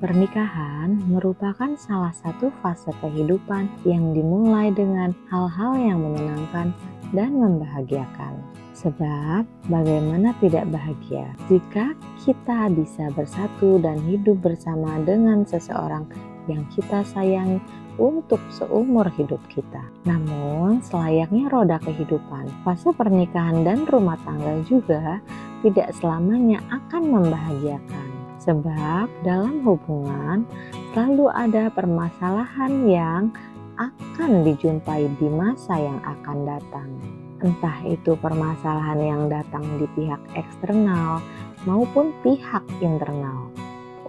Pernikahan merupakan salah satu fase kehidupan yang dimulai dengan hal-hal yang menyenangkan dan membahagiakan. Sebab bagaimana tidak bahagia jika kita bisa bersatu dan hidup bersama dengan seseorang yang kita sayangi untuk seumur hidup kita. Namun selayaknya roda kehidupan, fase pernikahan dan rumah tangga juga tidak selamanya akan membahagiakan. Sebab dalam hubungan selalu ada permasalahan yang akan dijumpai di masa yang akan datang. Entah itu permasalahan yang datang di pihak eksternal maupun pihak internal.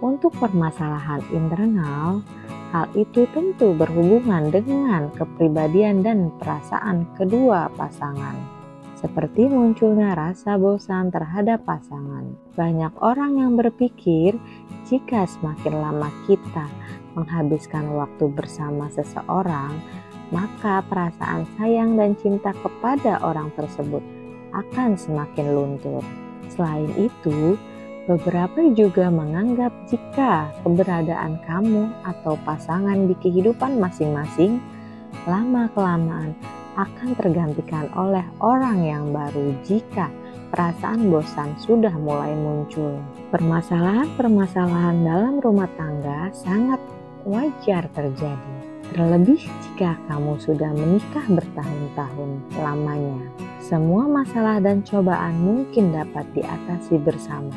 Untuk permasalahan internal, hal itu tentu berhubungan dengan kepribadian dan perasaan kedua pasangan. Seperti munculnya rasa bosan terhadap pasangan. Banyak orang yang berpikir jika semakin lama kita menghabiskan waktu bersama seseorang, maka perasaan sayang dan cinta kepada orang tersebut akan semakin luntur. Selain itu, beberapa juga menganggap jika keberadaan kamu atau pasangan di kehidupan masing-masing lama-kelamaan akan tergantikan oleh orang yang baru jika perasaan bosan sudah mulai muncul. Permasalahan-permasalahan dalam rumah tangga sangat wajar terjadi. Terlebih jika kamu sudah menikah bertahun-tahun lamanya. Semua masalah dan cobaan mungkin dapat diatasi bersama.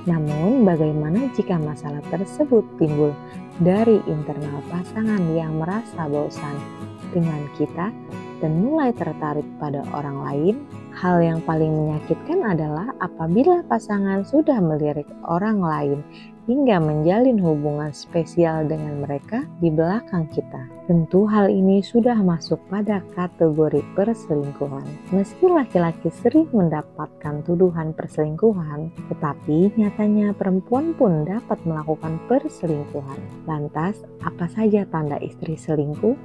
Namun bagaimana jika masalah tersebut timbul dari internal pasangan yang merasa bosan dengan kita dan mulai tertarik pada orang lain? Hal yang paling menyakitkan adalah apabila pasangan sudah melirik orang lain hingga menjalin hubungan spesial dengan mereka di belakang kita. Tentu hal ini sudah masuk pada kategori perselingkuhan. Meski laki-laki sering mendapatkan tuduhan perselingkuhan, tetapi nyatanya perempuan pun dapat melakukan perselingkuhan. Lantas, apa saja tanda istri selingkuh?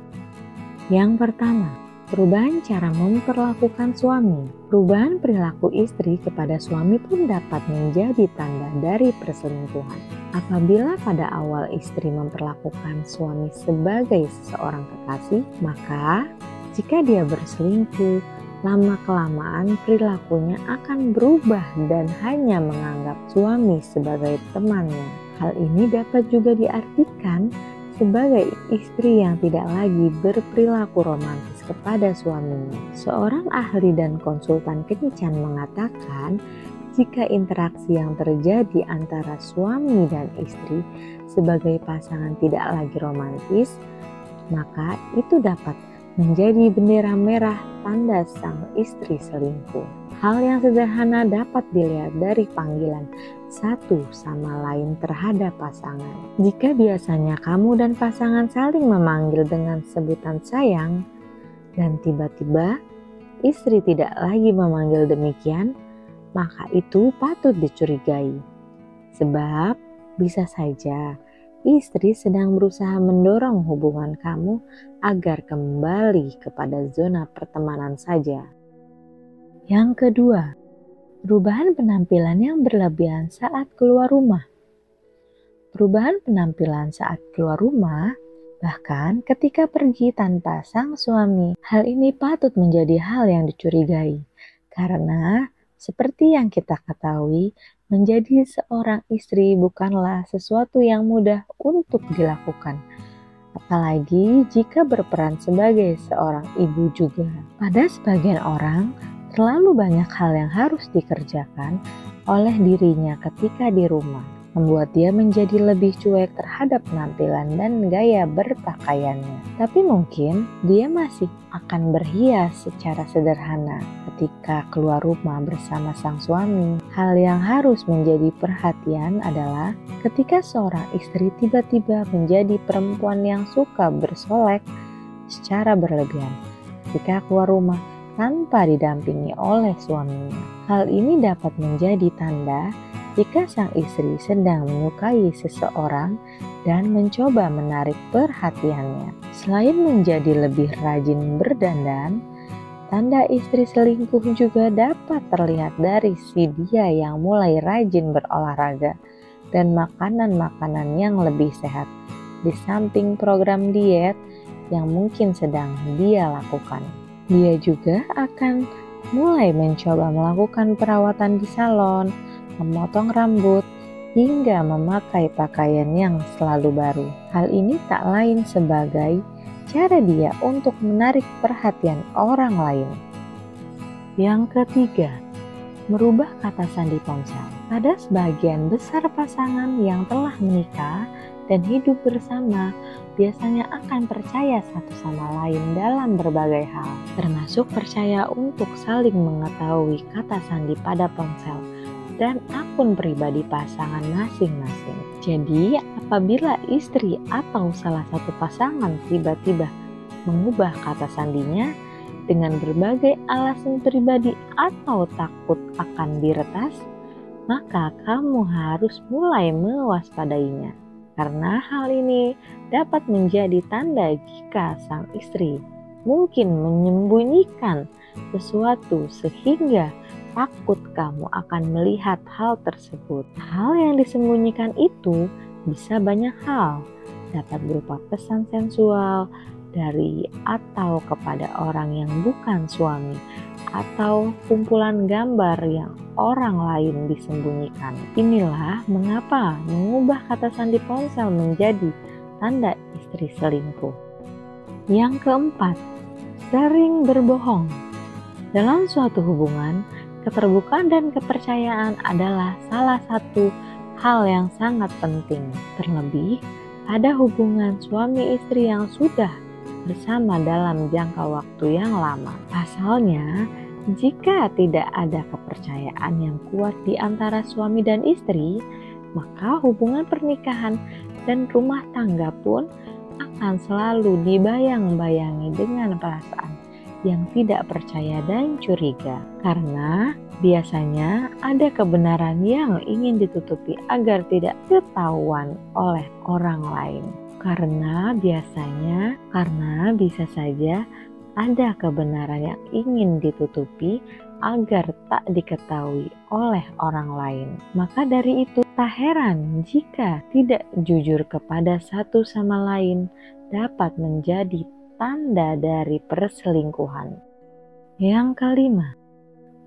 Yang pertama, perubahan cara memperlakukan suami. Perubahan perilaku istri kepada suami pun dapat menjadi tanda dari perselingkuhan. Apabila pada awal istri memperlakukan suami sebagai seseorang kekasih, maka jika dia berselingkuh, lama-kelamaan perilakunya akan berubah dan hanya menganggap suami sebagai temannya. Hal ini dapat juga diartikan sebagai istri yang tidak lagi berperilaku romantis kepada suaminya. Seorang ahli dan konsultan kencan mengatakan, jika interaksi yang terjadi antara suami dan istri sebagai pasangan tidak lagi romantis, maka itu dapat menjadi bendera merah tanda sang istri selingkuh. Hal yang sederhana dapat dilihat dari panggilan satu sama lain terhadap pasangan. Jika biasanya kamu dan pasangan saling memanggil dengan sebutan sayang, dan tiba-tiba istri tidak lagi memanggil demikian, maka itu patut dicurigai. Sebab bisa saja istri sedang berusaha mendorong hubungan kamu agar kembali kepada zona pertemanan saja. Yang kedua, perubahan penampilan yang berlebihan saat keluar rumah. Perubahan penampilan saat keluar rumah, bahkan ketika pergi tanpa sang suami, hal ini patut menjadi hal yang dicurigai. Karena seperti yang kita ketahui, menjadi seorang istri bukanlah sesuatu yang mudah untuk dilakukan. Apalagi jika berperan sebagai seorang ibu juga. Pada sebagian orang, terlalu banyak hal yang harus dikerjakan oleh dirinya ketika di rumah, membuat dia menjadi lebih cuek terhadap penampilan dan gaya berpakaiannya. Tapi mungkin dia masih akan berhias secara sederhana ketika keluar rumah bersama sang suami. Hal yang harus menjadi perhatian adalah ketika seorang istri tiba-tiba menjadi perempuan yang suka bersolek secara berlebihan ketika keluar rumah tanpa didampingi oleh suaminya. Hal ini dapat menjadi tanda jika sang istri sedang menyukai seseorang dan mencoba menarik perhatiannya. Selain menjadi lebih rajin berdandan, tanda istri selingkuh juga dapat terlihat dari si dia yang mulai rajin berolahraga dan makanan-makanan yang lebih sehat, di samping program diet yang mungkin sedang dia lakukan. Dia juga akan mulai mencoba melakukan perawatan di salon, memotong rambut, hingga memakai pakaian yang selalu baru. Hal ini tak lain sebagai cara dia untuk menarik perhatian orang lain. Yang ketiga, merubah kata sandi ponsel. Pada sebagian besar pasangan yang telah menikah dan hidup bersama, biasanya akan percaya satu sama lain dalam berbagai hal, termasuk percaya untuk saling mengetahui kata sandi pada ponsel dan akun pribadi pasangan masing-masing. Jadi, apabila istri atau salah satu pasangan tiba-tiba mengubah kata sandinya dengan berbagai alasan pribadi atau takut akan diretas, maka kamu harus mulai mewaspadainya. Karena hal ini dapat menjadi tanda jika sang istri mungkin menyembunyikan sesuatu sehingga takut kamu akan melihat hal tersebut. Hal yang disembunyikan itu bisa banyak hal, dapat berupa pesan sensual dari atau kepada orang yang bukan suami, atau kumpulan gambar yang orang lain disembunyikan. Inilah mengapa mengubah kata sandi ponsel menjadi tanda istri selingkuh. Yang keempat, sering berbohong. Dalam suatu hubungan, keterbukaan dan kepercayaan adalah salah satu hal yang sangat penting. Terlebih pada hubungan suami istri yang sudah bersama dalam jangka waktu yang lama. Pasalnya, jika tidak ada kepercayaan yang kuat di antara suami dan istri, maka hubungan pernikahan dan rumah tangga pun akan selalu dibayang-bayangi dengan perasaan yang tidak percaya dan curiga. Karena biasanya ada kebenaran yang ingin ditutupi agar tidak ketahuan oleh orang lain. Karena bisa saja ada kebenaran yang ingin ditutupi agar tak diketahui oleh orang lain. Maka dari itu tak heran jika tidak jujur kepada satu sama lain dapat menjadi tanda dari perselingkuhan. Yang kelima,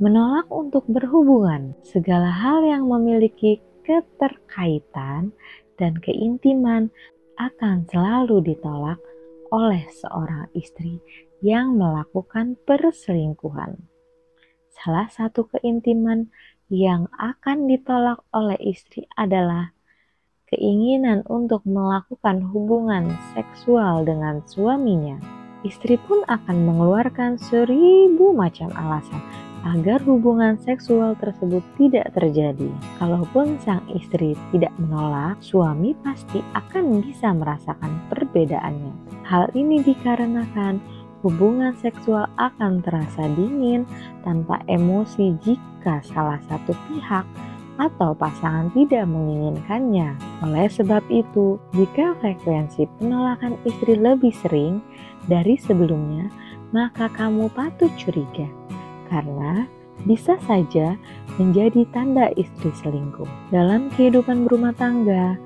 menolak untuk berhubungan. Segala hal yang memiliki keterkaitan dan keintiman akan selalu ditolak oleh seorang istri yang melakukan perselingkuhan. Salah satu keintiman yang akan ditolak oleh istri adalah keinginan untuk melakukan hubungan seksual dengan suaminya. Istri pun akan mengeluarkan 1000 macam alasan agar hubungan seksual tersebut tidak terjadi. Kalaupun sang istri tidak menolak, suami pasti akan bisa merasakan perbedaannya. Hal ini dikarenakan hubungan seksual akan terasa dingin tanpa emosi jika salah satu pihak atau pasangan tidak menginginkannya. Oleh sebab itu, jika frekuensi penolakan istri lebih sering dari sebelumnya, maka kamu patut curiga, karena bisa saja menjadi tanda istri selingkuh. Dalam kehidupan berumah tangga,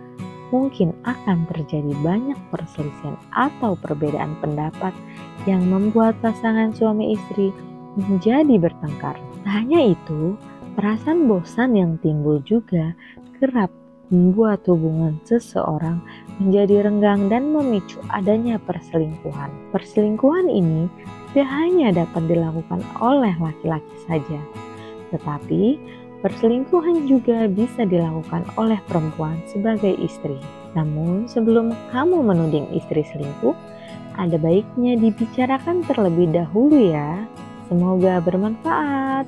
mungkin akan terjadi banyak perselisihan atau perbedaan pendapat yang membuat pasangan suami istri menjadi bertengkar. Tak hanya itu, perasaan bosan yang timbul juga kerap membuat hubungan seseorang menjadi renggang dan memicu adanya perselingkuhan. Perselingkuhan ini tidak hanya dapat dilakukan oleh laki-laki saja, tetapi perselingkuhan juga bisa dilakukan oleh perempuan sebagai istri. Namun sebelum kamu menuding istri selingkuh, ada baiknya dibicarakan terlebih dahulu ya. Semoga bermanfaat.